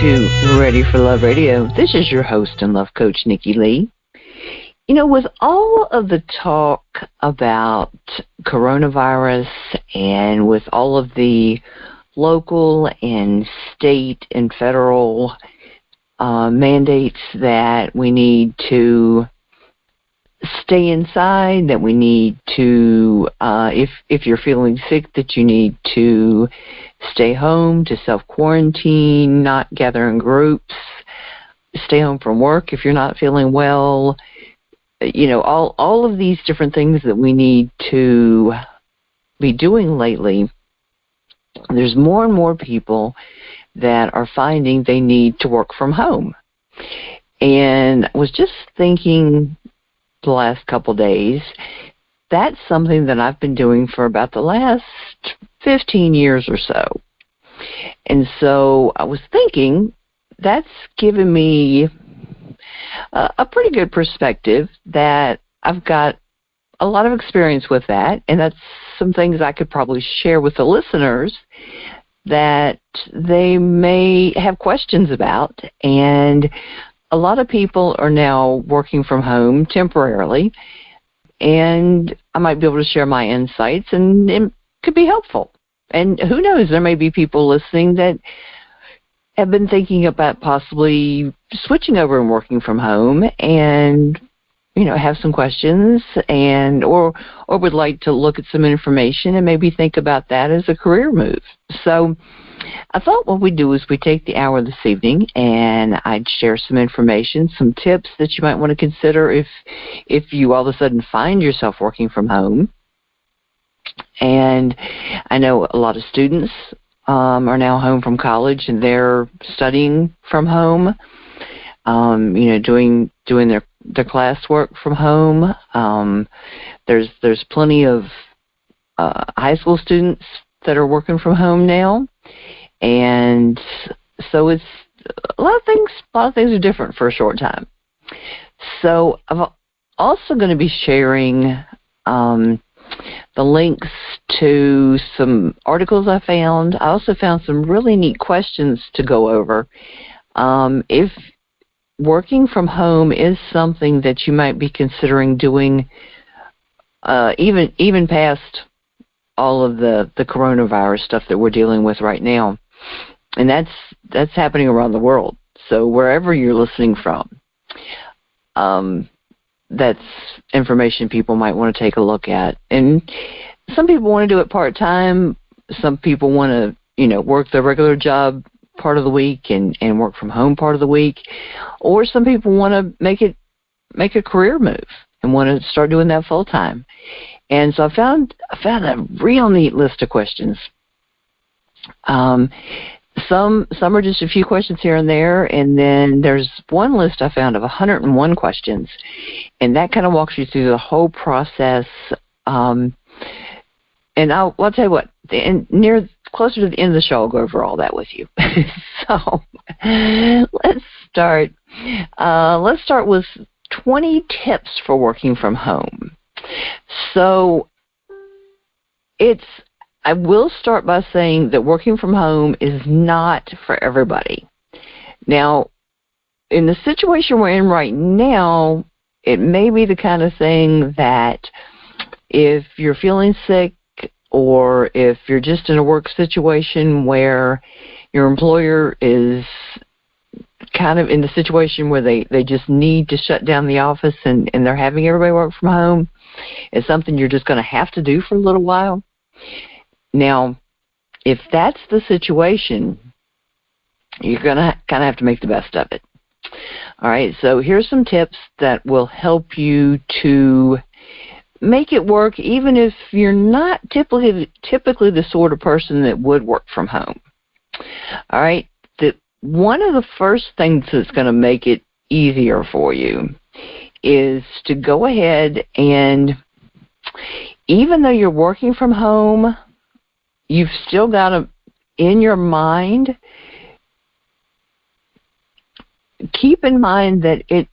to Ready for Love Radio. This is your host and love coach, Nikki Lee. You know, with all of the talk about coronavirus and with all of the local and state and federal mandates that we need to stay inside, that we need to, if you're feeling sick, that you need to stay home, to self-quarantine, not gather in groups, stay home from work if you're not feeling well, you know, all of these different things that we need to be doing lately. There's more and more people that are finding they need to work from home. And I was just thinking the last couple days, that's something that I've been doing for about the last 15 years or so. And so I was thinking that's given me a pretty good perspective, that I've got a lot of experience with that, and that's some things I could probably share with the listeners that they may have questions about. And a lot of people are now working from home temporarily, and I might be able to share my insights, and it could be helpful. And who knows, there may be people listening that have been thinking about possibly switching over and working from home, and have some questions, and or would like to look at some information and maybe think about that as a career move. So I thought what we'd do is we take the hour this evening, and I'd share some information, some tips that you might want to consider if you all of a sudden find yourself working from home. And I know a lot of students are now home from college, and they're studying from home, doing their classwork from home. There's plenty of high school students that are working from home now, and so it's a lot of things are different for a short time. So I'm also going to be sharing the links to some articles I found. I also found some really neat questions to go over. If working from home is something that you might be considering doing, even past all of the coronavirus stuff that we're dealing with right now, and that's happening around the world. So wherever you're listening from, that's information people might want to take a look at. And some people want to do it part-time. Some people want to, work their regular job part of the week and work from home part of the week. Or some people want to make a career move and want to start doing that full-time. And so I found a real neat list of questions. Some are just a few questions here and there, and then there's one list I found of 101 questions, and that kind of walks you through the whole process. And I'll tell you what, closer to the end of the show, I'll go over all that with you. So let's start. Let's start with 20 tips for working from home. So I will start by saying that working from home is not for everybody. Now, in the situation we're in right now, it may be the kind of thing that if you're feeling sick, or if you're just in a work situation where your employer is kind of in the situation where they just need to shut down the office and they're having everybody work from home, it's something you're just going to have to do for a little while. Now, if that's the situation, you're going to kind of have to make the best of it. All right, so here's some tips that will help you to make it work, even if you're not typically the sort of person that would work from home. All right, one of the first things that's going to make it easier for you is to go ahead and, even though you're working from home, you've still got to, in your mind, keep in mind that it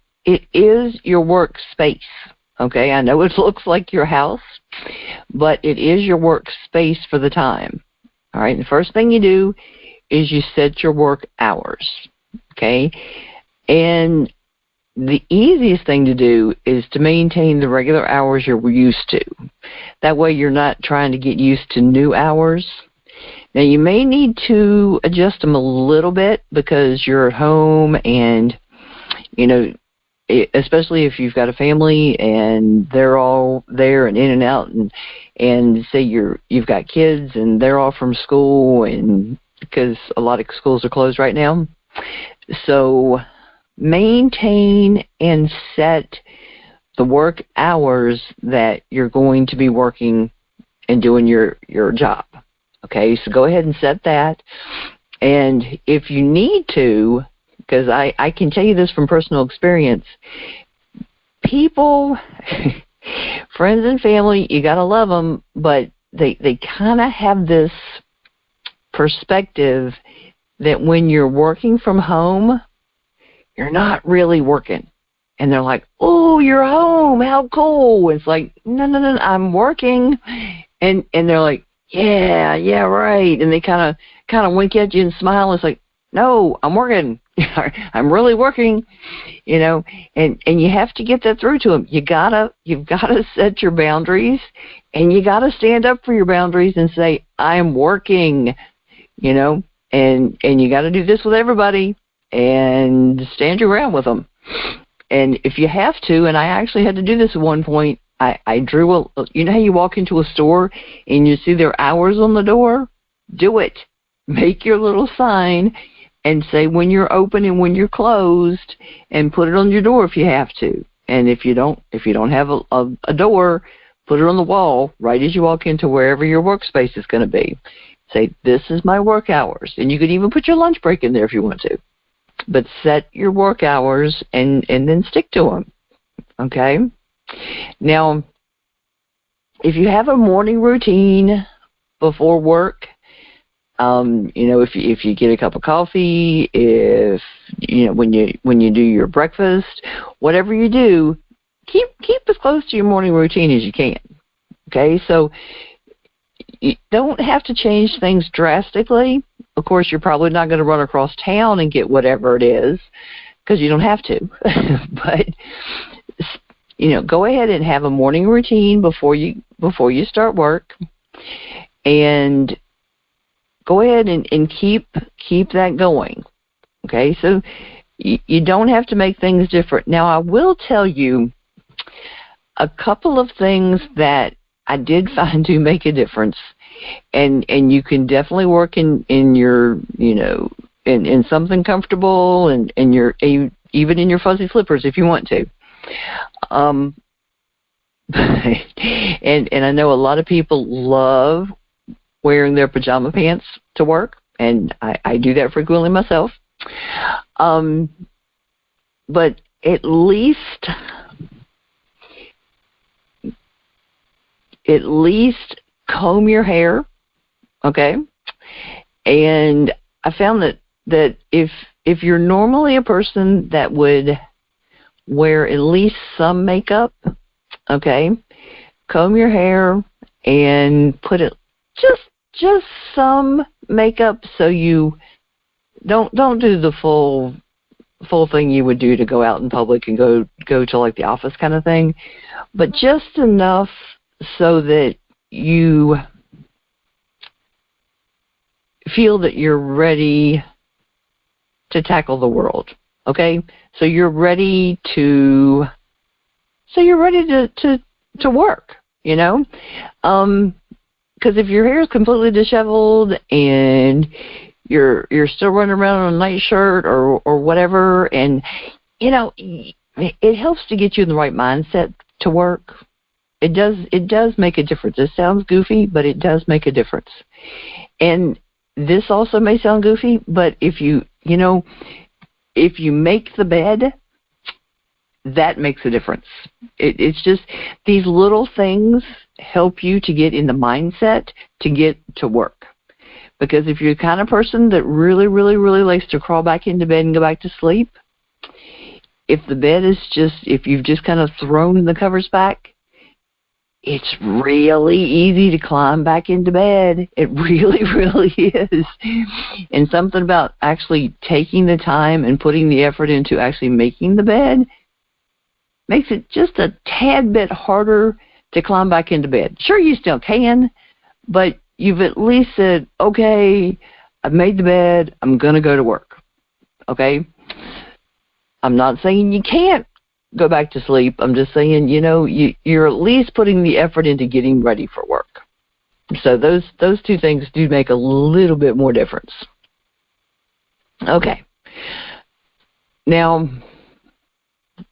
is your workspace. Okay, I know it looks like your house, but it is your workspace for the time. All right, the first thing you do is you set your work hours. okay? And the easiest thing to do is to maintain the regular hours you're used to. That way you're not trying to get used to new hours. Now, you may need to adjust them a little bit because you're at home and, especially if you've got a family and they're all there and in and out, and say you've got kids and they're all from school, and because a lot of schools are closed right now. So maintain and set the work hours that you're going to be working and doing your job. Okay, so go ahead and set that. And if you need to, because I can tell you this from personal experience, people, friends and family, you got to love them, but they kind of have this perspective that when you're working from home, you're not really working. And they're like, oh, you're home, how cool. It's like, no, I'm working. And they're like, yeah, right. And they kind of wink at you and smile. It's like, no, I'm working. I'm really working, and you have to get that through to them. You've got to set your boundaries, and you got to stand up for your boundaries and say, I'm working, and you got to do this with everybody and stand your ground with them. And if you have to, and I actually had to do this at one point, I drew how you walk into a store and you see their hours on the door? Do it. Make your little sign and say when you're open and when you're closed, and put it on your door if you have to. And if you don't have a door, put it on the wall right as you walk into wherever your workspace is going to be. Say, this is my work hours. And you could even put your lunch break in there if you want to. But set your work hours and then stick to them. Okay? Now, if you have a morning routine before work, if you get a cup of coffee, when you do your breakfast, whatever you do, keep as close to your morning routine as you can. Okay, so you don't have to change things drastically. Of course, you're probably not going to run across town and get whatever it is, because you don't have to. But go ahead and have a morning routine before you start work, and go ahead and keep that going. Okay, so you don't have to make things different. Now, I will tell you a couple of things that I did find to make a difference, and you can definitely work in your in something comfortable and even in your fuzzy slippers if you want to. And I know a lot of people love wearing their pajama pants to work, and I do that frequently myself. But at least comb your hair, okay? And I found that if you're normally a person that would wear at least some makeup, okay, comb your hair and put it just some makeup, so you don't do the full thing you would do to go out in public and go to like the office kind of thing, but just enough so that you feel that you're ready to tackle the world. Okay, so you're ready to work. Because if your hair is completely disheveled and you're still running around in a nightshirt or whatever, and it helps to get you in the right mindset to work. It does make a difference. It sounds goofy, but it does make a difference. And this also may sound goofy, but if you make the bed, that makes a difference. It's just these little things help you to get in the mindset to get to work. Because if you're the kind of person that really, really, really likes to crawl back into bed and go back to sleep, if you've just kind of thrown the covers back, it's really easy to climb back into bed. It really, really is. And something about actually taking the time and putting the effort into actually making the bed makes it just a tad bit harder to climb back into bed. Sure, you still can, but you've at least said, okay, I've made the bed, I'm going to go to work. Okay? I'm not saying you can't go back to sleep. I'm just saying, you're at least putting the effort into getting ready for work. So those two things do make a little bit more difference. Okay. Now,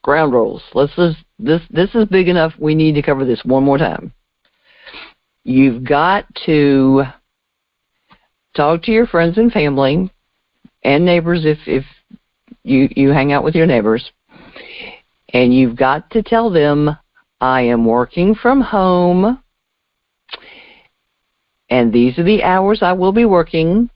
ground rules. This is big enough. We need to cover this one more time. You've got to talk to your friends and family and neighbors if you hang out with your neighbors. And you've got to tell them, I am working from home, and these are the hours I will be working.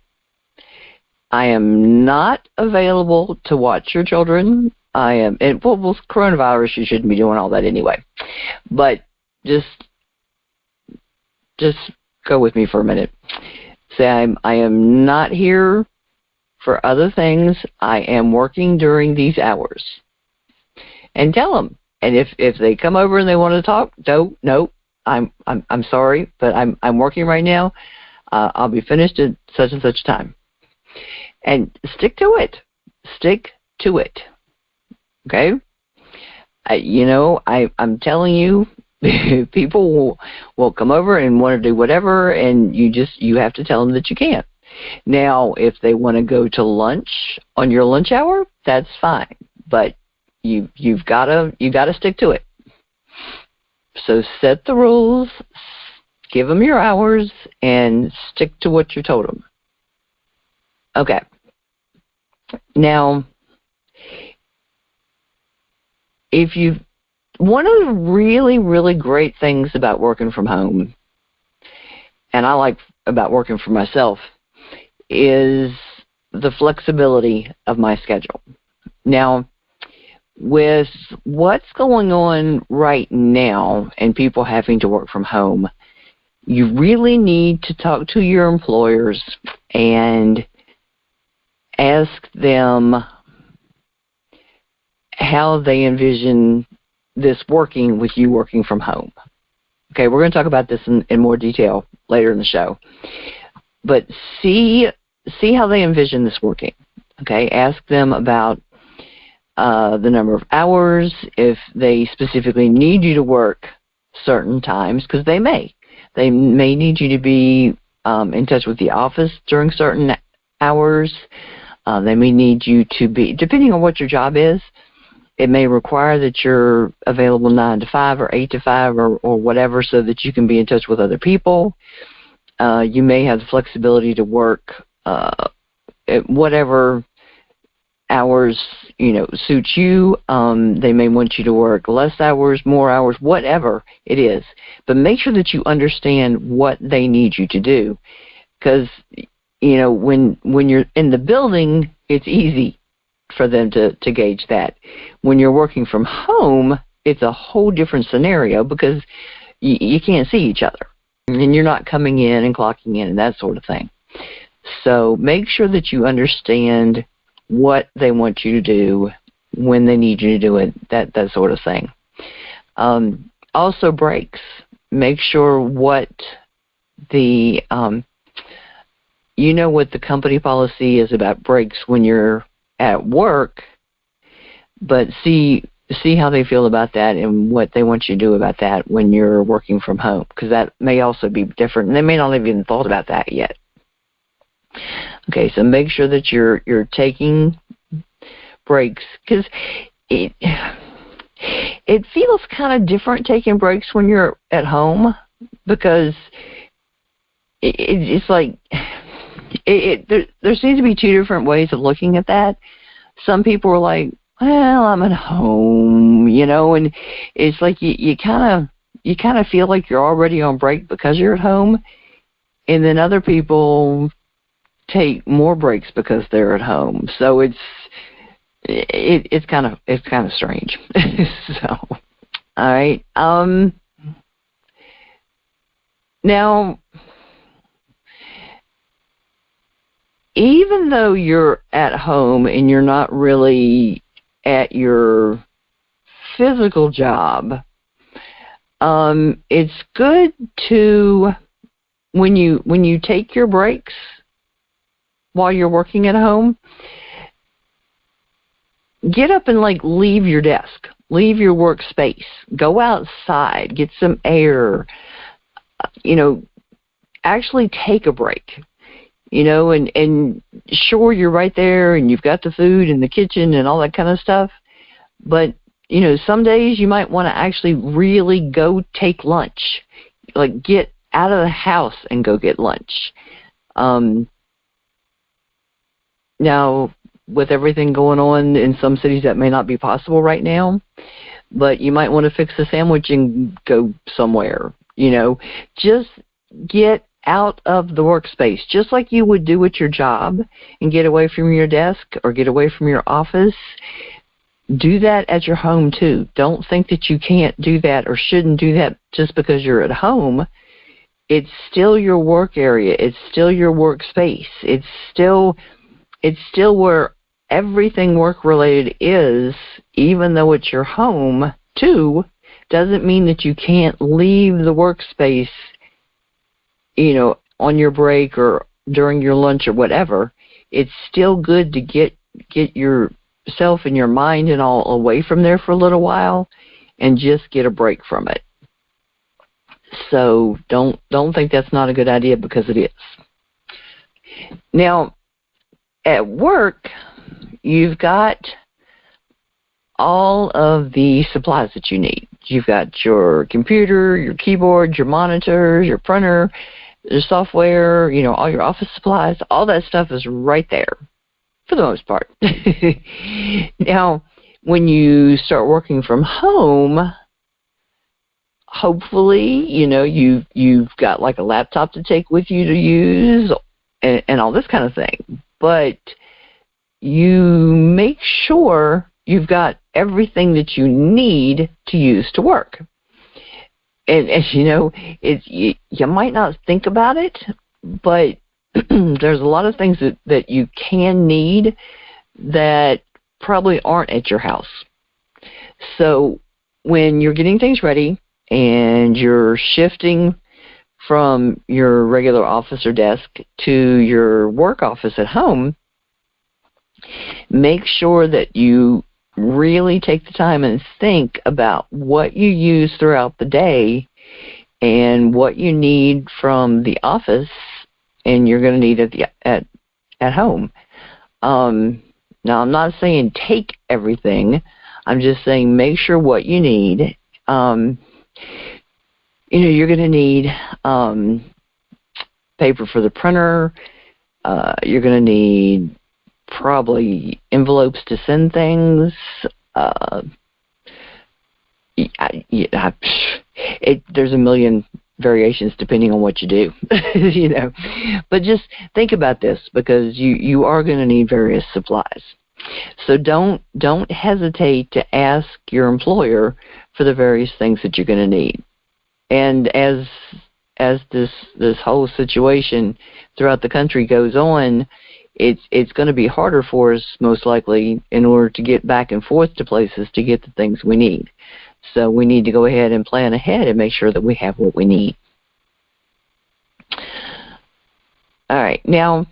I am not available to watch your children. With coronavirus, you shouldn't be doing all that anyway. But just go with me for a minute. Say, I am not here for other things. I am working during these hours. And tell them. And if they come over and they want to talk, no, I'm sorry, but I'm working right now. I'll be finished at such and such time. And stick to it. Stick to it. Okay? I'm telling you, people will come over and want to do whatever, and you have to tell them that you can't. Now, if they want to go to lunch on your lunch hour, that's fine. But you've got to stick to it. So set the rules, give them your hours, and stick to what you told them. Okay. Now, one of the really, really great things about working from home, and I like about working for myself, is the flexibility of my schedule. Now, with what's going on right now and people having to work from home, you really need to talk to your employers and ask them how they envision this working with you working from home. Okay, we're going to talk about this in more detail later in the show. But see how they envision this working. Okay, ask them about the number of hours, if they specifically need you to work certain times, because they may need you to be in touch with the office during certain hours. They may need you to be, depending on what your job is, it may require that you're available 9 to 5 or 8 to 5 or whatever, so that you can be in touch with other people. You may have the flexibility to work at whatever hours suit you. They may want you to work less hours, more hours, whatever it is, but make sure that you understand what they need you to do, because when you're in the building, it's easy for them to gauge that. When you're working from home, it's a whole different scenario, because you can't see each other and you're not coming in and clocking in and that sort of thing. So make sure that you understand what they want you to do, when they need you to do it, that sort of thing. Also breaks. Make sure what the what the company policy is about breaks when you're at work, but see how they feel about that and what they want you to do about that when you're working from home, because that may also be different, and they may not have even thought about that yet. Okay, so make sure that you're taking breaks, because it feels kind of different taking breaks when you're at home, because it's like there seems to be two different ways of looking at that. Some people are like, well, I'm at home, and it's like you kind of feel like you're already on break because you're at home, and then other people take more breaks because they're at home. So it's kind of strange. So, all right. Now, even though you're at home and you're not really at your physical job, it's good to, when you take your breaks while you're working at home, get up and leave your desk, leave your workspace, go outside, get some air, actually take a break, and sure, you're right there and you've got the food in the kitchen and all that kind of stuff, but some days you might want to actually really go take lunch, get out of the house and go get lunch. Now, with everything going on in some cities, that may not be possible right now, but you might want to fix a sandwich and go somewhere. Just get out of the workspace, just like you would do at your job, and get away from your desk or get away from your office. Do that at your home too. Don't think that you can't do that or shouldn't do that just because you're at home. It's still your work area. It's still your workspace. It's still where everything work-related is, even though it's your home too. Doesn't mean that you can't leave the workspace, on your break or during your lunch or whatever. It's still good to get yourself and your mind and all away from there for a little while and just get a break from it. So don't think that's not a good idea, because it is. Now, at work, you've got all of the supplies that you need. You've got your computer, your keyboard, your monitors, your printer, your software, all your office supplies. All that stuff is right there for the most part. Now, when you start working from home, hopefully, you've got a laptop to take with you to use and all this kind of thing. But you make sure you've got everything that you need to use to work. And you might not think about it, but there's a lot of things that you can need that probably aren't at your house. So when you're getting things ready and you're shifting from your regular office or desk to your work office at home, make sure that you really take the time and think about what you use throughout the day and what you need from the office and you're going to need at home. Now, I'm not saying take everything. I'm just saying make sure what you need. You're going to need paper for the printer. You're going to need probably envelopes to send things. There's a million variations depending on what you do, But just think about this, because you are going to need various supplies. So don't hesitate to ask your employer for the various things that you're going to need. And as this whole situation throughout the country goes on, it's going to be harder for us, most likely, in order to get back and forth to places to get the things we need. So we need to go ahead and plan ahead and make sure that we have what we need. All right. Now,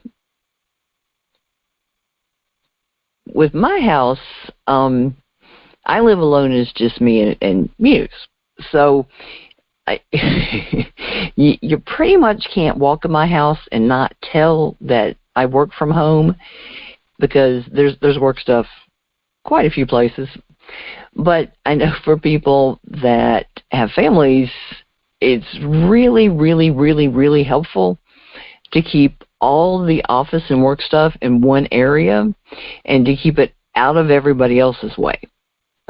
with my house, I live alone. It's just me and Muse. So you pretty much can't walk in my house and not tell that I work from home, because there's work stuff quite a few places. But I know for people that have families, it's really, really, really, really helpful to keep all the office and work stuff in one area and to keep it out of everybody else's way.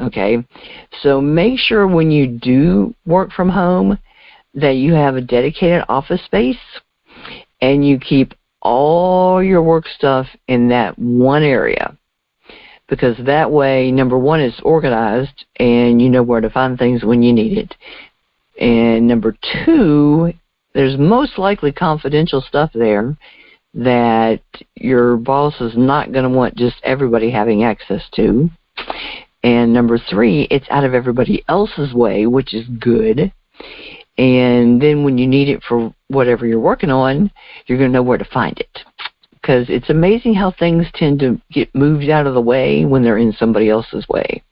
Okay? So make sure when you do work from home that you have a dedicated office space and you keep all your work stuff in that one area, because that way, number one, it's organized and you know where to find things when you need it. And number two, there's most likely confidential stuff there that your boss is not going to want just everybody having access to. And number 3, it's out of everybody else's way, which is good. And then when you need it for whatever you're working on, you're going to know where to find it. Because it's amazing how things tend to get moved out of the way when they're in somebody else's way.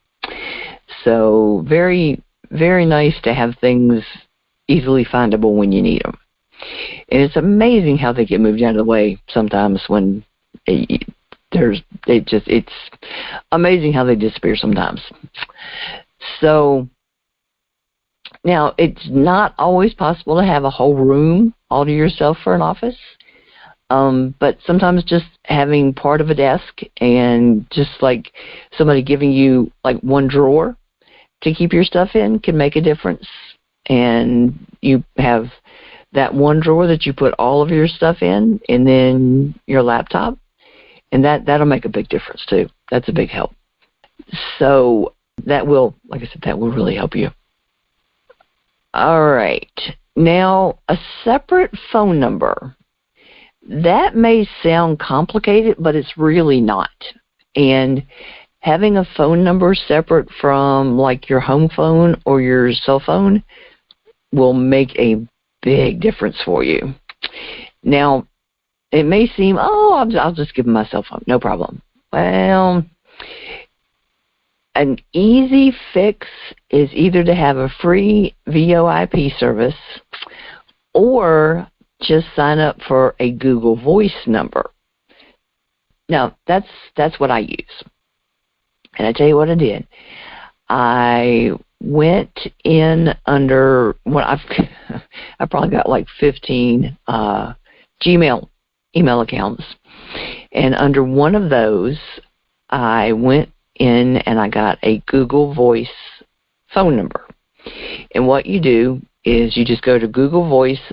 So very, very nice to have things easily findable when you need them. And it's amazing how they get moved out of the way sometimes when it's amazing how they disappear sometimes. So now it's not always possible to have a whole room all to yourself for an office. But sometimes just having part of a desk and just like somebody giving you like one drawer to keep your stuff in can make a difference. And you have that one drawer that you put all of your stuff in, and then your laptop, and that'll make a big difference too. That's a big help. So that will, like I said, that will really help you. All right. Now, a separate phone number. That may sound complicated, but it's really not. And having a phone number separate from like your home phone or your cell phone will make a big difference for you. Now, it may seem, I'll just give them my cell phone, no problem. Well, an easy fix is either to have a free VoIP service or just sign up for a Google Voice number. Now, that's what I use. And I tell you what I did. I went in under I've probably got like 15 Gmail email accounts, and under one of those I went in and I got a Google Voice phone number. And what you do is you just go to Google Voice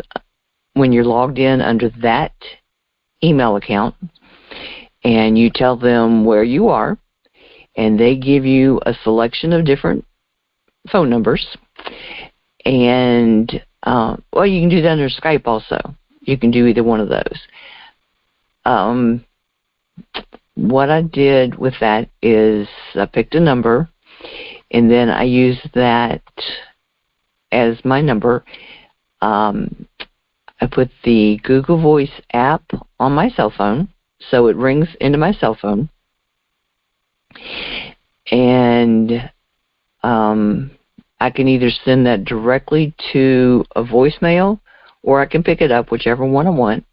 when you're logged in under that email account, and you tell them where you are, and they give you a selection of different phone numbers. And, you can do that under Skype also. You can do either one of those. What I did with that is I picked a number, and then I used that as my number. I put the Google Voice app on my cell phone, so it rings into my cell phone. And I can either send that directly to a voicemail, or I can pick it up, whichever one I want.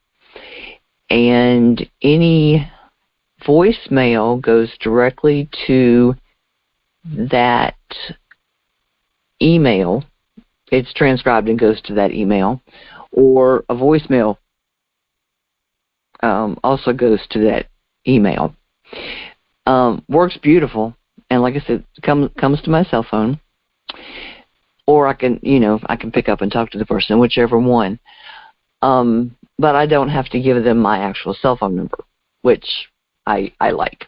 And any voicemail goes directly to that email. It's transcribed and goes to that email. Or a voicemail also goes to that email. Works beautiful. And like I said, comes to my cell phone. Or I can pick up and talk to the person, whichever one. But I don't have to give them my actual cell phone number, which I like.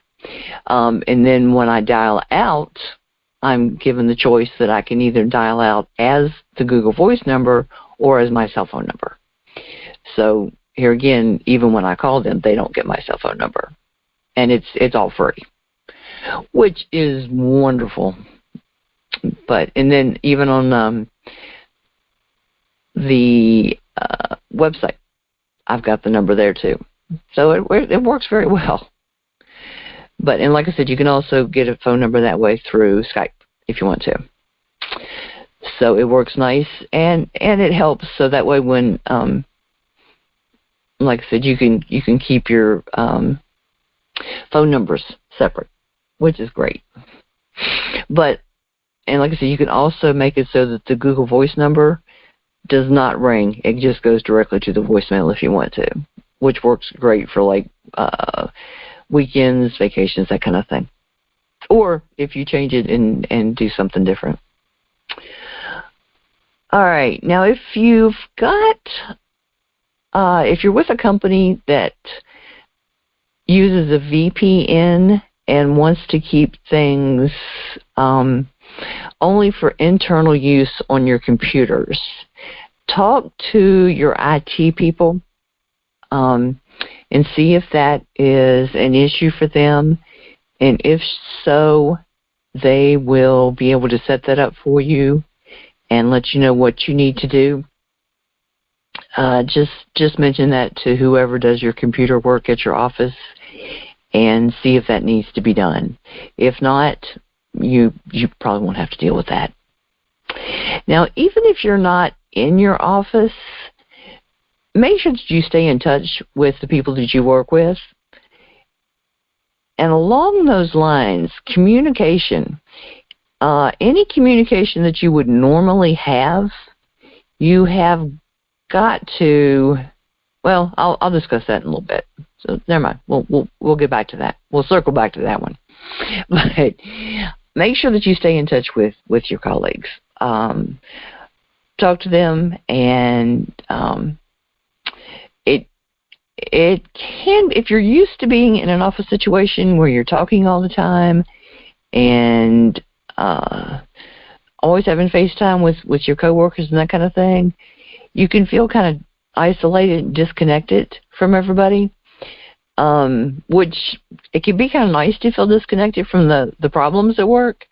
And then when I dial out, I'm given the choice that I can either dial out as the Google Voice number or as my cell phone number. So here again, even when I call them, they don't get my cell phone number. And it's all free, which is wonderful. And then even on the website, I've got the number there too. So it works very well. And like I said, you can also get a phone number that way through Skype if you want to. So it works nice, and it helps. So that way, when like I said, you can keep your phone numbers separate, which is great. And like I said, you can also make it so that the Google Voice number does not ring. It just goes directly to the voicemail if you want to, which works great for like weekends, vacations, that kind of thing. Or if you change it and do something different. All right. Now, if you're with a company that uses a VPN and wants to keep things only for internal use on your computers, talk to your IT people and see if that is an issue for them. And if so, they will be able to set that up for you and let you know what you need to do. Just mention that to whoever does your computer work at your office and see if that needs to be done. If not, you probably won't have to deal with that. Now, even if you're not in your office, make sure that you stay in touch with the people that you work with. And along those lines, communication, any communication that you would normally have, you have got to, well, I'll discuss that in a little bit. So never mind. We'll get back to that. We'll circle back to that one. But make sure that you stay in touch with your colleagues. Talk to them, and it can, if you're used to being in an office situation where you're talking all the time and always having FaceTime with your coworkers and that kind of thing, you can feel kind of isolated and disconnected from everybody, which it can be kind of nice to feel disconnected from the problems at work.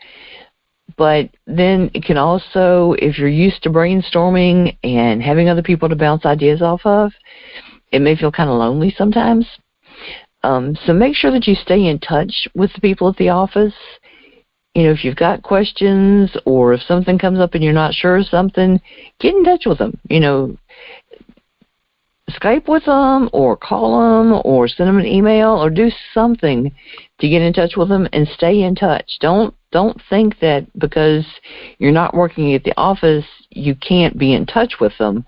But then it can also, if you're used to brainstorming and having other people to bounce ideas off of, it may feel kind of lonely sometimes. So make sure that you stay in touch with the people at the office. You know, if you've got questions or if something comes up and you're not sure of something, get in touch with them. You know, Skype with them or call them or send them an email or do something to get in touch with them and stay in touch. Don't think that because you're not working at the office, you can't be in touch with them.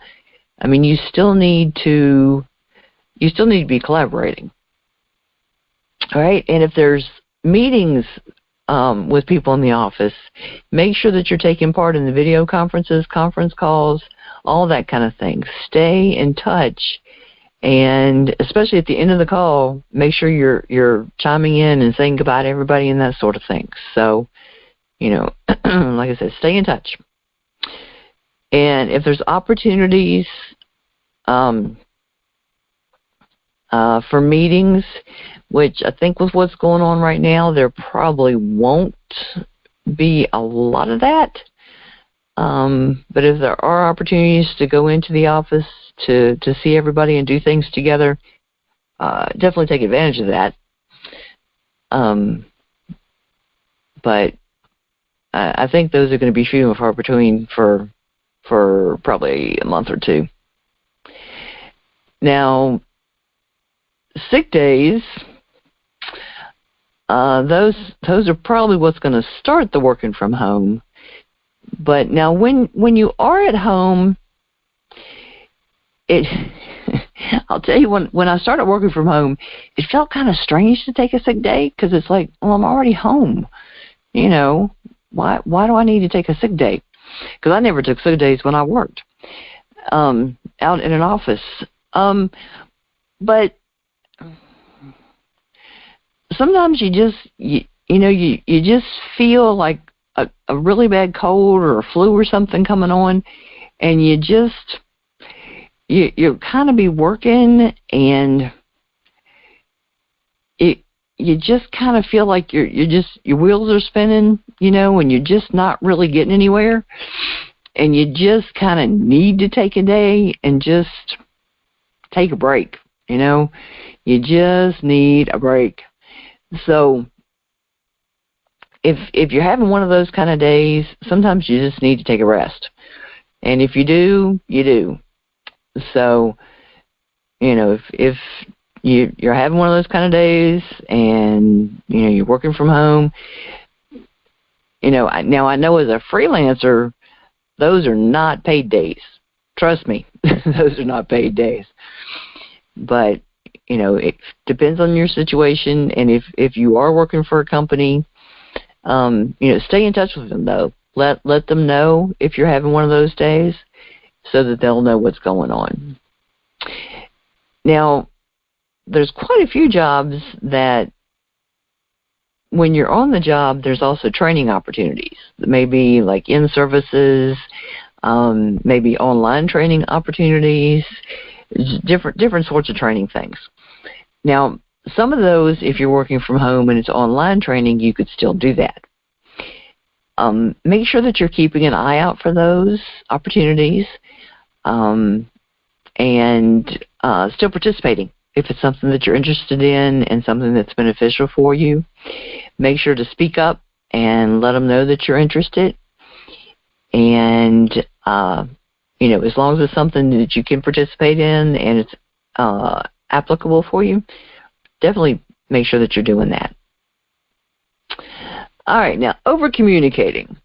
I mean, you still need to be collaborating. All right? And if there's meetings with people in the office, make sure that you're taking part in the video conferences, conference calls, all that kind of thing. Stay in touch, and especially at the end of the call, make sure you're chiming in and saying goodbye to everybody and that sort of thing. So, you know, like I said, stay in touch. And if there's opportunities for meetings, which I think with what's going on right now, there probably won't be a lot of that. But if there are opportunities to go into the office to see everybody and do things together, definitely take advantage of that. But I think those are going to be few and far between for probably a month or two. Now, sick days, those are probably what's going to start the working from home. But now when you are at home, I'll tell you, when I started working from home, it felt kind of strange to take a sick day because it's like, well, I'm already home. You know, why do I need to take a sick day? Because I never took sick days when I worked out in an office. But sometimes you just feel like a really bad cold or a flu or something coming on, and you'll kind of be working, and you just kind of feel like your wheels are spinning, you know, and you're just not really getting anywhere, and you just kind of need to take a day and just take a break, you know. You just need a break. So if you're having one of those kind of days, sometimes you just need to take a rest. And if you do, you do. So, you know, if you're having one of those kind of days and, you know, you're working from home, you know, now I know as a freelancer, those are not paid days. Trust me, those are not paid days. But, you know, it depends on your situation. And if you are working for a company, you know, stay in touch with them, though. Let them know if you're having one of those days so that they'll know what's going on. Now, there's quite a few jobs that when you're on the job, there's also training opportunities. Maybe like in services, maybe online training opportunities, different sorts of training things. Now, some of those, if you're working from home and it's online training, you could still do that. Make sure that you're keeping an eye out for those opportunities, and still participating. If it's something that you're interested in and something that's beneficial for you, make sure to speak up and let them know that you're interested. And, as long as it's something that you can participate in and it's applicable for you, definitely make sure that you're doing that. All right, now, over-communicating.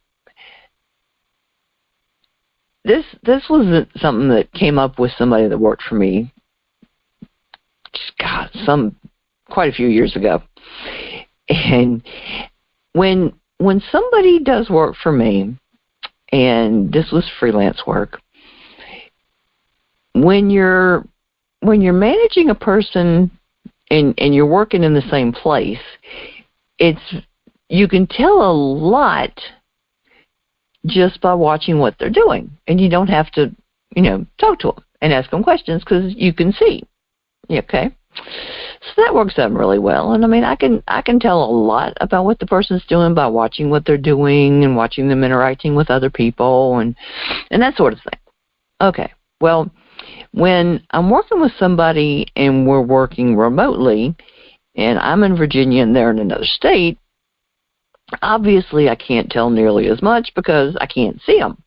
This was something that came up with somebody that worked for me, quite a few years ago. And when somebody does work for me, and this was freelance work, when you're managing a person and you're working in the same place, you can tell a lot just by watching what they're doing, and you don't have to, talk to them and ask them questions because you can see. Okay, so that works out really well. And I can tell a lot about what the person's doing by watching what they're doing and watching them interacting with other people and that sort of thing. Okay, well, when I'm working with somebody and we're working remotely, and I'm in Virginia and they're in another state, obviously I can't tell nearly as much because I can't see them.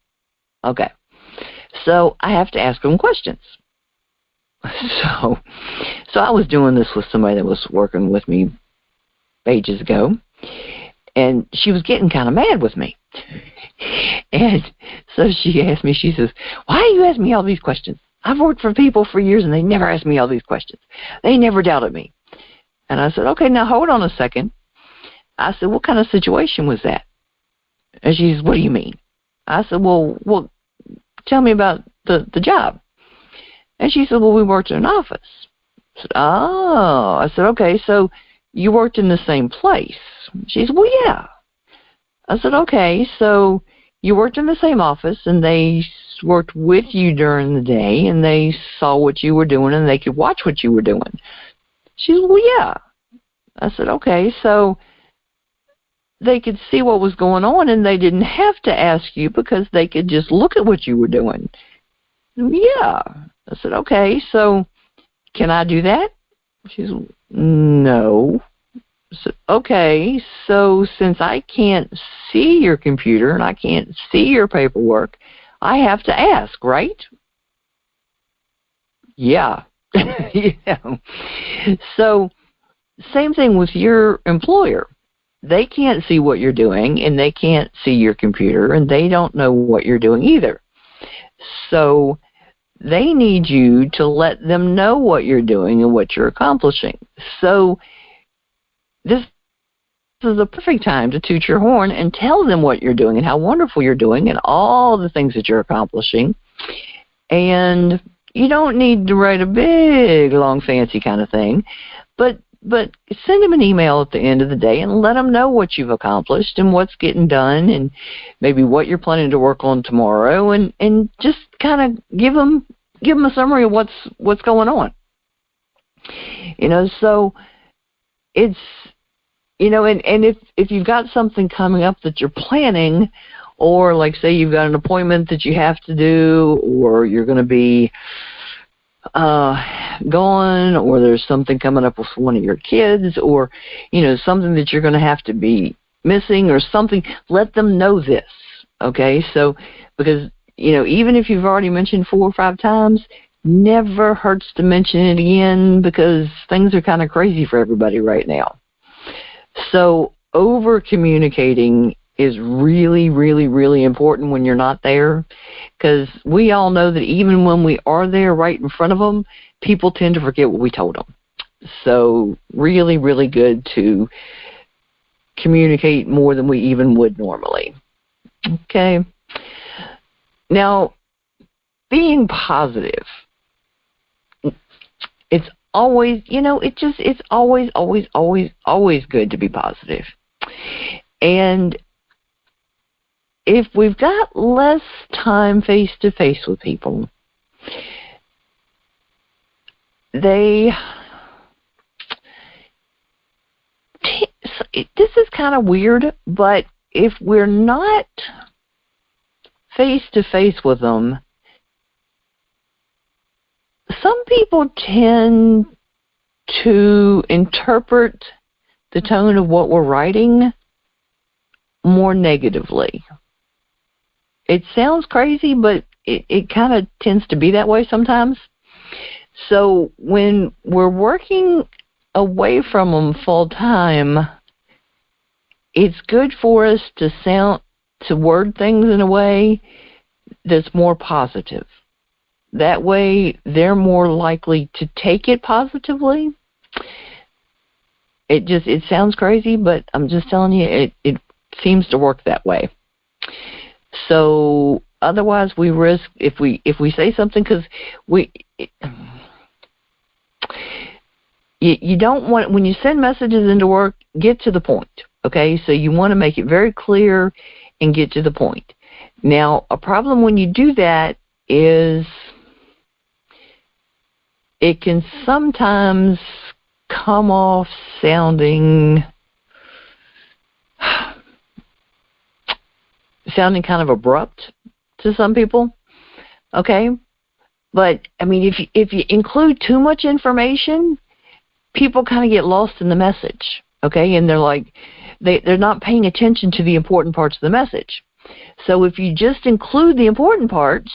Okay, so I have to ask them questions. So I was doing this with somebody that was working with me ages ago, and she was getting kind of mad with me. And so she asked me, she says, "Why do you ask me all these questions? I've worked for people for years and they never asked me all these questions. They never doubted me." And I said, "Okay, now hold on a second." I said, "What kind of situation was that?" And she says, "What do you mean?" I said, well, tell me about the job. And she said, "Well, we worked in an office." I said, "Oh." I said, "Okay, so you worked in the same place?" She said, "Well, yeah." I said, "Okay, so you worked in the same office and they worked with you during the day and they saw what you were doing and they could watch what you were doing?" She said, "Well, yeah." I said, "Okay, so they could see what was going on and they didn't have to ask you because they could just look at what you were doing?" "Yeah." I said, "Okay, so can I do that?" She said, "No." I said, "Okay, so since I can't see your computer and I can't see your paperwork, I have to ask, right?" "Yeah." Yeah. So same thing with your employer. They can't see what you're doing and they can't see your computer and they don't know what you're doing either. So they need you to let them know what you're doing and what you're accomplishing. So this is the perfect time to toot your horn and tell them what you're doing and how wonderful you're doing and all the things that you're accomplishing. And you don't need to write a big, long, fancy kind of thing, but send them an email at the end of the day and let them know what you've accomplished and what's getting done and maybe what you're planning to work on tomorrow, and just kind of give them a summary of what's going on. So it's, and if you've got something coming up that you're planning, or like say you've got an appointment that you have to do, or you're going to be gone, or there's something coming up with one of your kids, or something that you're going to have to be missing or something, let them know this. Okay, so because even if you've already mentioned 4 or 5 times, never hurts to mention it again because things are kind of crazy for everybody right now. So over communicating is really, really, really important when you're not there, because we all know that even when we are there right in front of them, people tend to forget what we told them. So really, really good to communicate more than we even would normally. Okay. Now, being positive, it's always, it's always, always, always, always good to be positive. And if we've got less time face-to-face with people, this is kind of weird, but if we're not face-to-face with them, some people tend to interpret the tone of what we're writing more negatively. It sounds crazy, but it kind of tends to be that way sometimes. So when we're working away from them full time, it's good for us to word things in a way that's more positive. That way, they're more likely to take it positively. It sounds crazy, but I'm just telling you, it seems to work that way. So otherwise, we risk if we say something, because you don't want, when you send messages into work, get to the point. Okay, so you want to make it very clear and get to the point. Now, a problem when you do that is it can sometimes come off sounding kind of abrupt to some people, okay? But, I mean, if you include too much information, people kind of get lost in the message, okay? And they're like, they're not paying attention to the important parts of the message. So if you just include the important parts,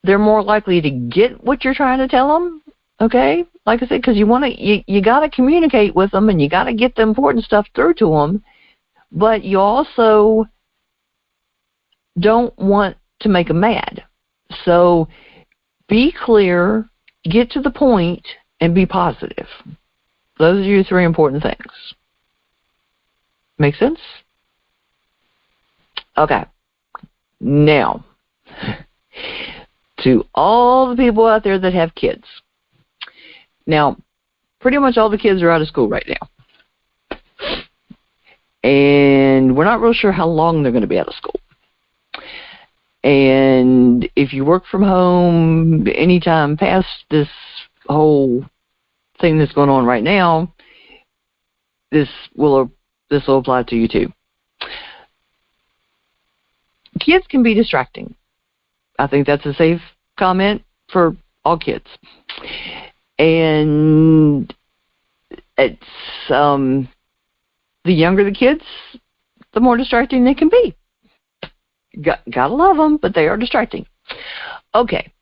they're more likely to get what you're trying to tell them, okay? Like I said, because you got to communicate with them, and you got to get the important stuff through to them, but you also don't want to make them mad. So be clear, get to the point, and be positive. Those are your three important things. Make sense? Okay. Now, to all the people out there that have kids. Now, pretty much all the kids are out of school right now. And we're not real sure how long they're going to be out of school. And if you work from home anytime past this whole thing that's going on right now, this will apply to you too. Kids can be distracting. I think that's a safe comment for all kids. And it's the younger the kids, the more distracting they can be. Gotta love them, but they are distracting. Okay.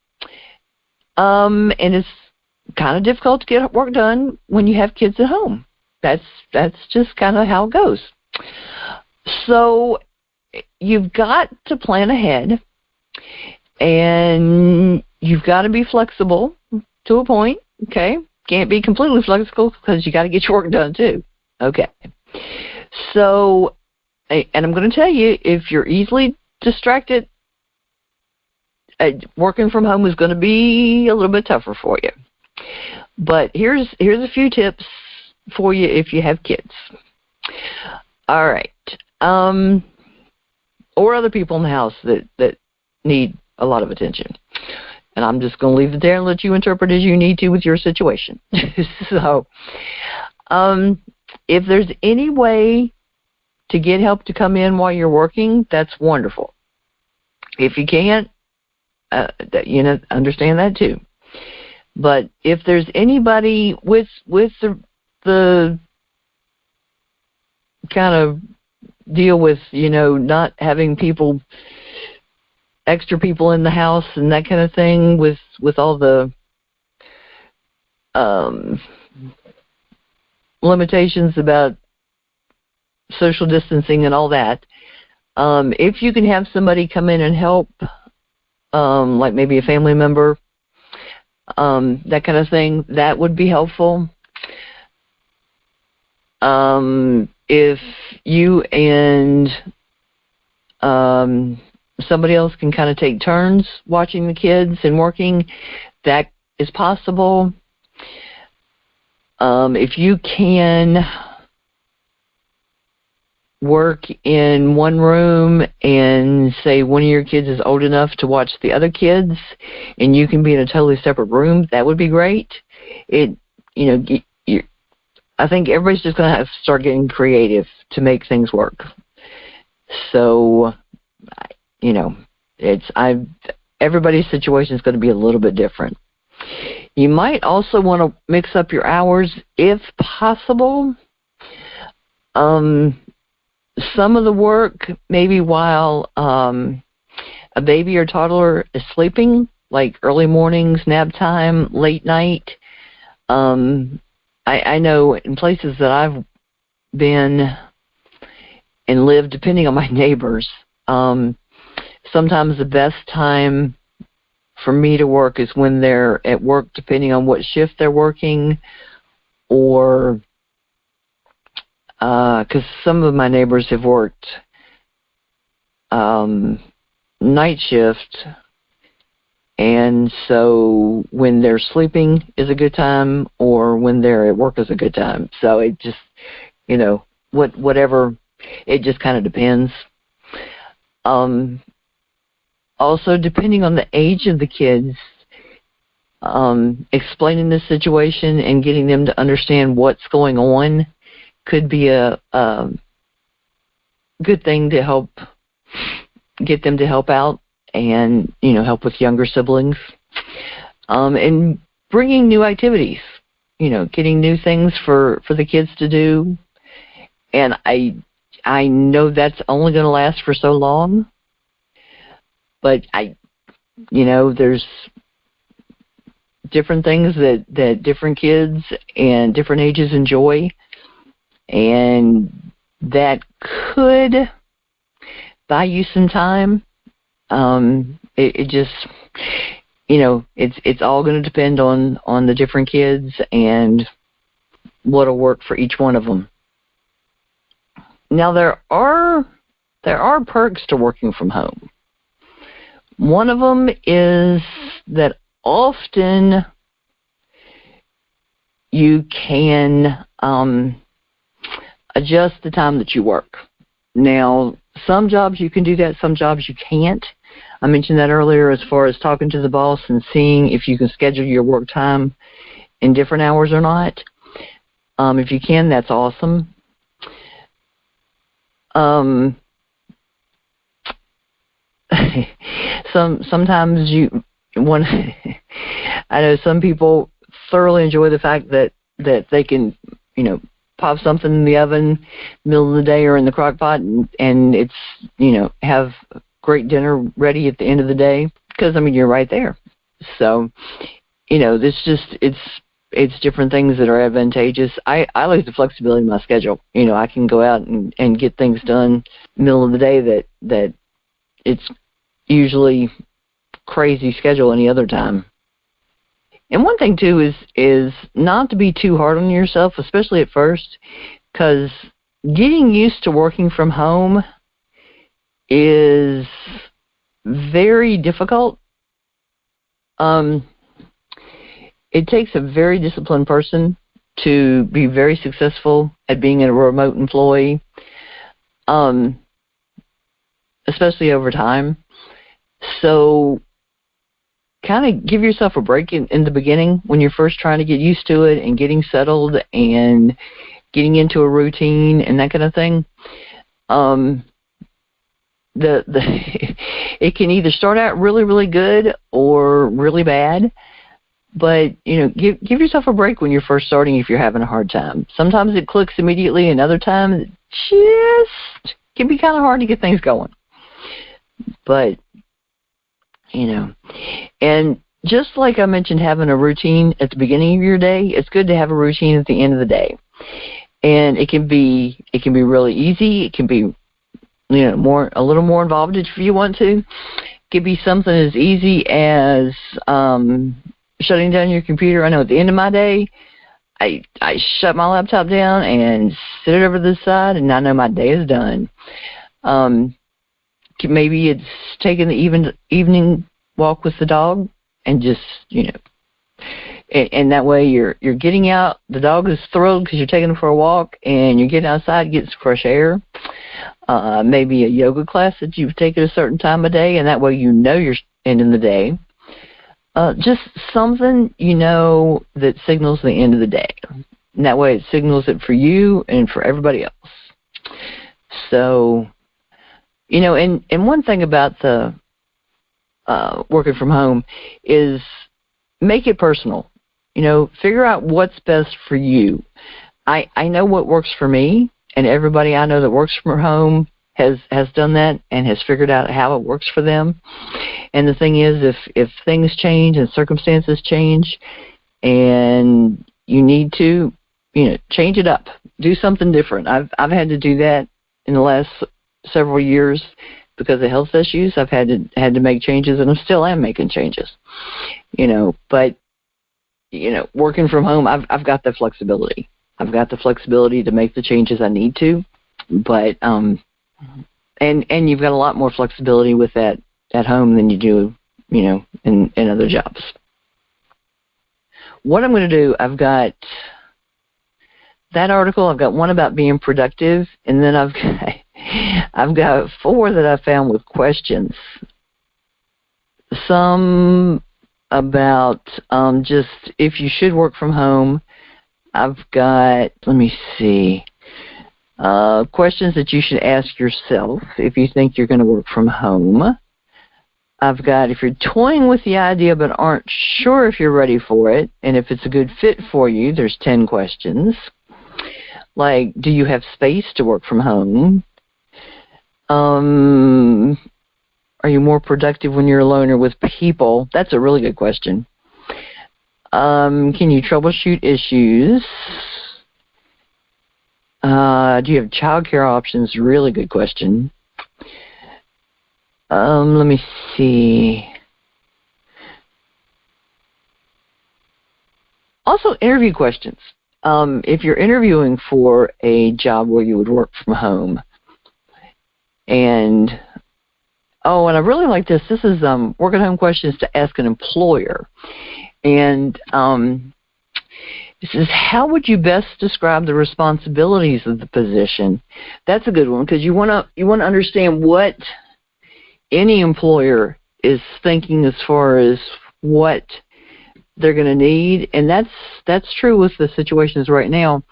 And it's kind of difficult to get work done when you have kids at home. That's just kind of how it goes. So you've got to plan ahead, and you've got to be flexible to a point, okay? Can't be completely flexible because you got to get your work done too. Okay. So, and I'm going to tell you, if you're easily distracted, working from home is going to be a little bit tougher for you. But here's a few tips for you if you have kids. All right. Or other people in the house that need a lot of attention. And I'm just going to leave it there and let you interpret as you need to with your situation. So, if there's any way to get help to come in while you're working, that's wonderful. If you can't, understand that too. But if there's anybody with the kind of deal with, not having extra people in the house and that kind of thing, with all the limitations about social distancing and all that, if you can have somebody come in and help, like maybe a family member, that kind of thing, that would be helpful. If you and somebody else can kind of take turns watching the kids and working, that is possible. If you can work in one room and say one of your kids is old enough to watch the other kids and you can be in a totally separate room, that would be great. I think everybody's just going to have to start getting creative to make things work. So, everybody's situation is going to be a little bit different. You might also want to mix up your hours if possible. Some of the work, maybe while a baby or toddler is sleeping, like early mornings, nap time, late night. I know in places that I've been and lived, depending on my neighbors, sometimes the best time for me to work is when they're at work, depending on what shift they're working, or because some of my neighbors have worked night shift, and so when they're sleeping is a good time, or when they're at work is a good time. So it just, whatever, it just kind of depends. Also, depending on the age of the kids, explaining the situation and getting them to understand what's going on could be a good thing to help get them to help out and, help with younger siblings. And bringing new activities, getting new things for the kids to do. And I know that's only going to last for so long, but there's different things that different kids and different ages enjoy, and that could buy you some time. It just, it's all going to depend on the different kids and what'll work for each one of them. Now, there are perks to working from home. One of them is that often you can adjust the time that you work. Now, some jobs you can do that, some jobs you can't. I mentioned that earlier as far as talking to the boss and seeing if you can schedule your work time in different hours or not. If you can, that's awesome. Sometimes I know some people thoroughly enjoy the fact that they can, pop something in the oven middle of the day or in the crock pot and it's, have great dinner ready at the end of the day, because you're right there. So, it's different things that are advantageous. I like the flexibility in my schedule. I can go out and get things done middle of the day that it's usually crazy schedule any other time. And one thing too is not to be too hard on yourself, especially at first, because getting used to working from home is very difficult. It takes a very disciplined person to be very successful at being a remote employee, especially over time. So kind of give yourself a break in the beginning when you're first trying to get used to it and getting settled and getting into a routine and that kind of thing. It can either start out really, really good or really bad. But, give yourself a break when you're first starting if you're having a hard time. Sometimes it clicks immediately, and other times it just can be kind of hard to get things going. But, and just like I mentioned, having a routine at the beginning of your day, it's good to have a routine at the end of the day. And it can be really easy. It can be, a little more involved if you want to. It could be something as easy as shutting down your computer. I know at the end of my day, I shut my laptop down and sit it over to the side, and I know my day is done. Maybe it's taking the evening walk with the dog, and just and that way you're getting out. The dog is thrilled because you're taking him for a walk, and you're getting outside, getting some fresh air. maybe a yoga class that you've taken a certain time of day, and that way you know you're ending the day. Just something that signals the end of the day. And that way it signals it for you and for everybody else. So, and one thing about the working from home is make it personal. Figure out what's best for you. I know what works for me, and everybody I know that works from home has done that and has figured out how it works for them. And the thing is, if things change and circumstances change and you need to, change it up. Do something different. I've had to do that in the last several years because of health issues. I've had to make changes, and I still am making changes. But working from home, I've got the flexibility. I've got the flexibility to make the changes I need to, but and you've got a lot more flexibility with that at home than you do, in other jobs. What I'm going to do, I've got that article. I've got one about being productive, and then I've got 4 that I found with questions. Some about just if you should work from home. I've got, let me see, questions that you should ask yourself if you think you're going to work from home. I've got if you're toying with the idea but aren't sure if you're ready for it and if it's a good fit for you, there's 10 questions. Like, do you have space to work from home? Are you more productive when you're alone or with people? That's a really good question. Can you troubleshoot issues? Do you have childcare options? Really good question. Let me see. Also, interview questions. If you're interviewing for a job where you would work from home, and I really like this. This is work at home questions to ask an employer. And it says, how would you best describe the responsibilities of the position? That's a good one because you want to understand what any employer is thinking as far as what they're going to need, and that's true with the situations right now,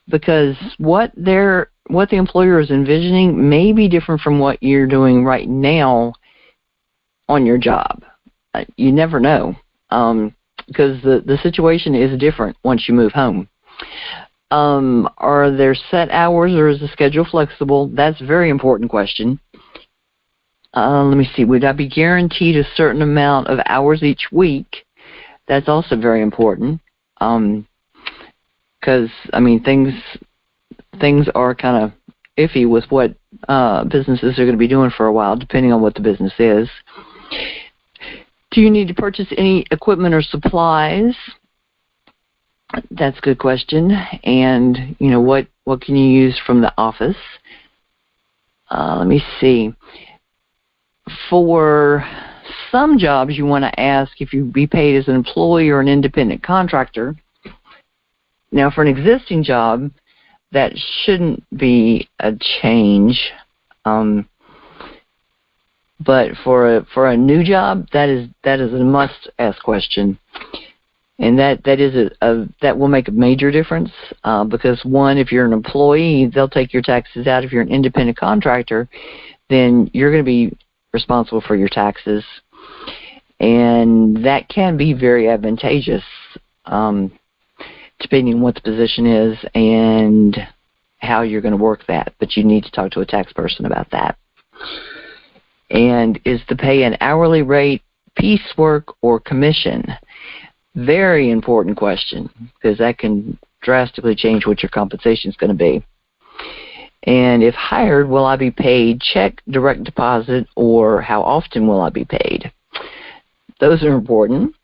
because what the employer is envisioning may be different from what you're doing right now on your job. You never know. Because the situation is different once you move home. Are there set hours or is the schedule flexible? That's a very important question. Let me see. Would I be guaranteed a certain amount of hours each week? That's also very important. Because, things are kind of iffy with what businesses are going to be doing for a while, depending on what the business is. Do you need to purchase any equipment or supplies? That's a good question. And, what can you use from the office? Let me see. For some jobs, you want to ask if you'd be paid as an employee or an independent contractor. Now, for an existing job, that shouldn't be a change. But for a new job, that is a must-ask question, and that will make a major difference because one, if you're an employee, they'll take your taxes out. If you're an independent contractor, then you're going to be responsible for your taxes, and that can be very advantageous depending on what the position is and how you're going to work that. But you need to talk to a tax person about that. And is the pay an hourly rate, piecework, or commission? Very important question because that can drastically change what your compensation is going to be. And if hired, will I be paid check, direct deposit, or how often will I be paid? Those are important.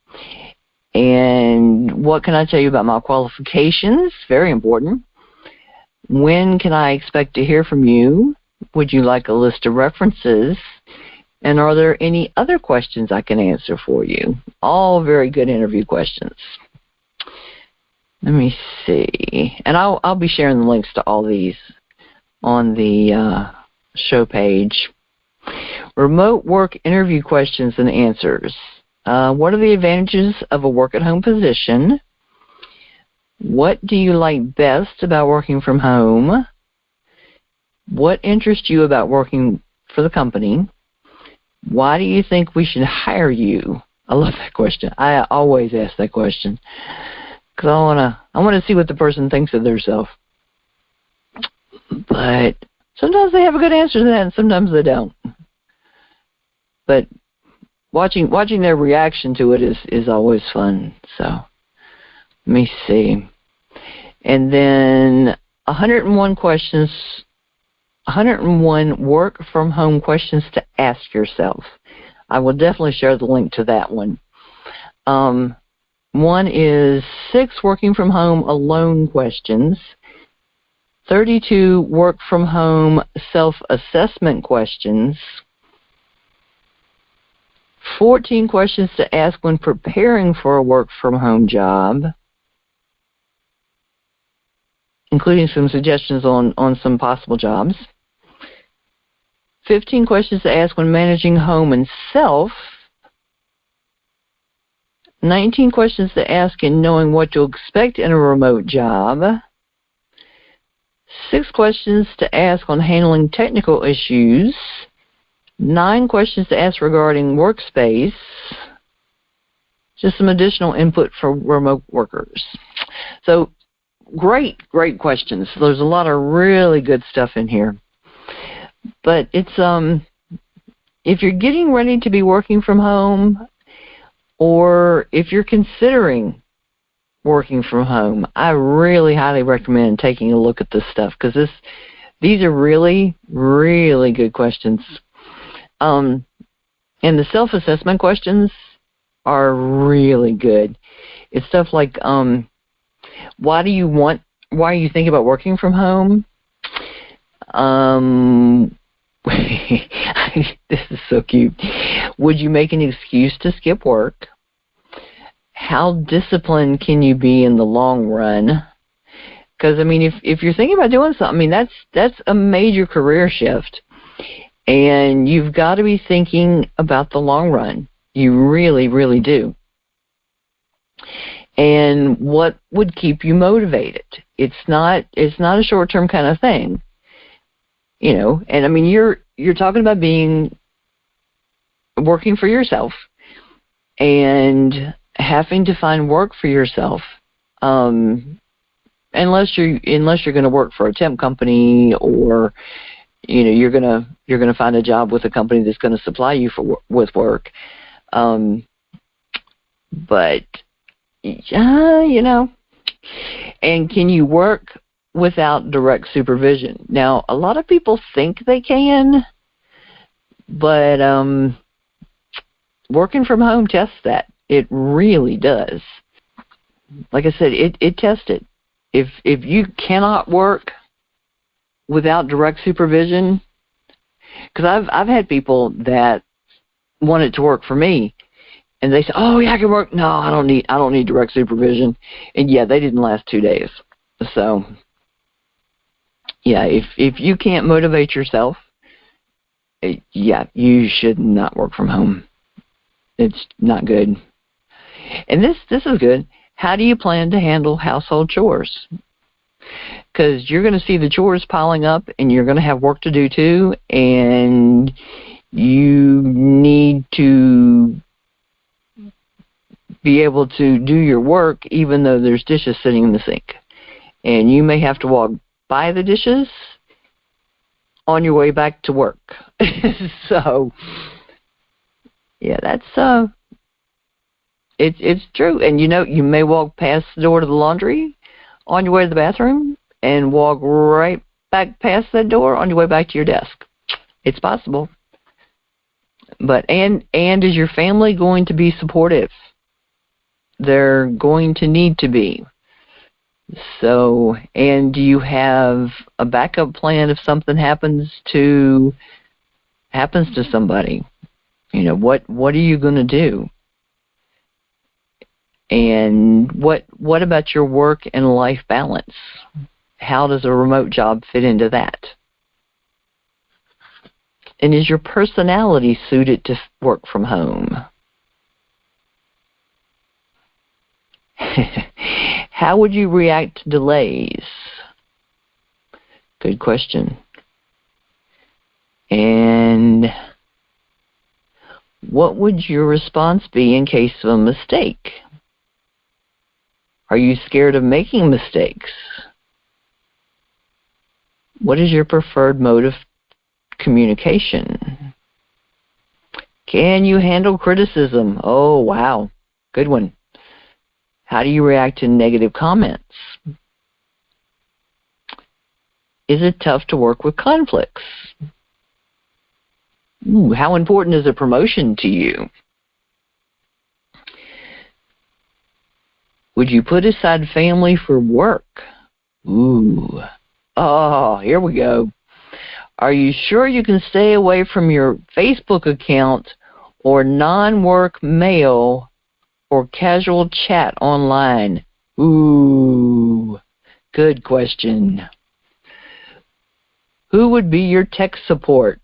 And what can I tell you about my qualifications? Very important. When can I expect to hear from you? Would you like a list of references? And are there any other questions I can answer for you? All very good interview questions. Let me see. And I'll be sharing the links to all these on the show page. Remote work interview questions and answers. What are the advantages of a work-at-home position? What do you like best about working from home? What interests you about working for the company? Why do you think we should hire you? I love that question. I always ask that question because I want to see what the person thinks of themselves. But sometimes they have a good answer to that, and sometimes they don't. But watching their reaction to it is always fun. So let me see. And then 101 questions. 101 work from home questions to ask yourself. I will definitely share the link to that one. One is 6 working from home alone questions, 32 work from home self-assessment questions, 14 questions to ask when preparing for a work from home job, including some suggestions on some possible jobs. 15 questions to ask when managing home and self. 19 questions to ask in knowing what to expect in a remote job. 6 questions to ask on handling technical issues. 9 questions to ask regarding workspace. Just some additional input for remote workers. So great questions. There's a lot of really good stuff in here. But it's if you're getting ready to be working from home, or if you're considering working from home, I really highly recommend taking a look at this stuff because these are really, really good questions. And the self-assessment questions are really good. It's stuff like, why do you think about working from home? This is so cute. Would you make an excuse to skip work? How disciplined can you be in the long run? Because, I mean, if you're thinking about doing something, I mean, that's a major career shift. And you've got to be thinking about the long run. You really, really do. And what would keep you motivated? It's not a short-term kind of thing. You know, and I mean, you're talking about working for yourself and having to find work for yourself, unless you're going to work for a temp company, or you know you're going to find a job with a company that's going to supply you with work. But you know, and can you work without direct supervision? Now, a lot of people think they can, but working from home tests that. It really does. Like I said, it tests it. If you cannot work without direct supervision, because I've had people that wanted to work for me, and they say, "Oh yeah, I can work." No, I don't need direct supervision, and yeah, they didn't last 2 days. So yeah, if you can't motivate yourself, yeah, you should not work from home. It's not good. And this is good. How do you plan to handle household chores? Because you're going to see the chores piling up, and you're going to have work to do too, and you need to be able to do your work even though there's dishes sitting in the sink. And you may have to walk by the dishes on your way back to work. So, yeah, that's it's true. And you know, you may walk past the door to the laundry on your way to the bathroom and walk right back past that door on your way back to your desk. It's possible. But and is your family going to be supportive? They're going to need to be. So, and do you have a backup plan if something happens to somebody? You know, what are you going to do? And what about your work and life balance? How does a remote job fit into that? And is your personality suited to work from home? How would you react to delays? Good question. And what would your response be in case of a mistake? Are you scared of making mistakes? What is your preferred mode of communication? Can you handle criticism? Oh, wow. Good one. How do you react to negative comments? Is it tough to work with conflicts? Ooh, how important is a promotion to you? Would you put aside family for work? Ooh. Oh, here we go. Are you sure you can stay away from your Facebook account or non-work mail or casual chat online? Ooh, good question. Who would be your tech support?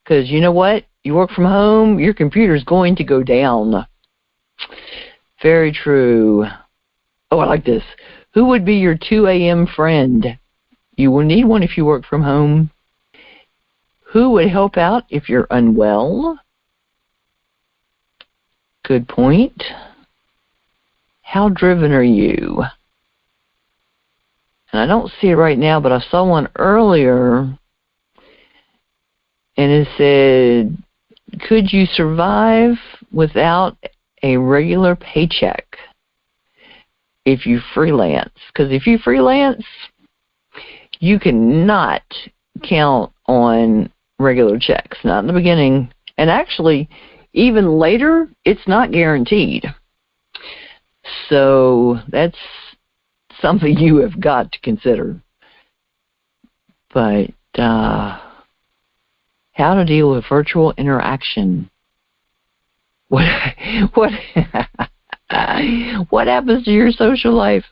Because you know what? You work from home, your computer's going to go down. Very true. Oh, I like this. Who would be your 2 a.m. friend? You will need one if you work from home. Who would help out if you're unwell? Good point. How driven are you? And I don't see it right now, but I saw one earlier, and it said, could you survive without a regular paycheck if you freelance? Because if you freelance, you cannot count on regular checks, not in the beginning. And actually, even later, it's not guaranteed. So that's something you have got to consider. But how to deal with virtual interaction? What happens to your social life?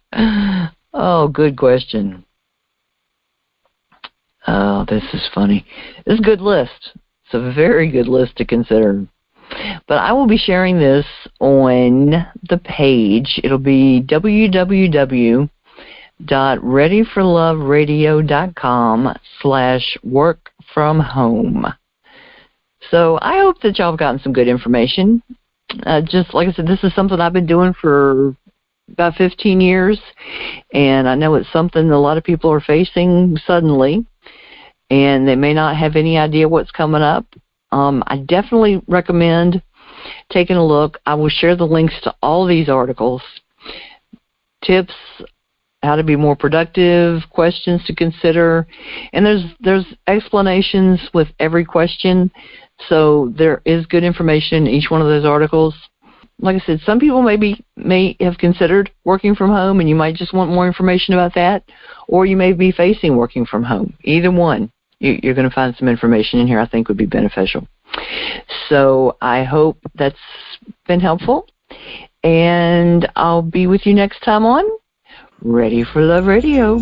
Oh, good question. Oh, this is funny. This is a good list. It's a very good list to consider. But I will be sharing this on the page. It'll be www.readyforloveradio.com/work-from-home. So I hope that y'all have gotten some good information. Just like I said, this is something I've been doing for about 15 years, and I know it's something a lot of people are facing suddenly, and they may not have any idea what's coming up. I definitely recommend taking a look. I will share the links to all these articles, tips, how to be more productive, questions to consider, and there's explanations with every question, so there is good information in each one of those articles. Like I said, some people may have considered working from home, and you might just want more information about that, or you may be facing working from home. Either one, you're going to find some information in here I think would be beneficial. So I hope that's been helpful, and I'll be with you next time on Ready for Love Radio.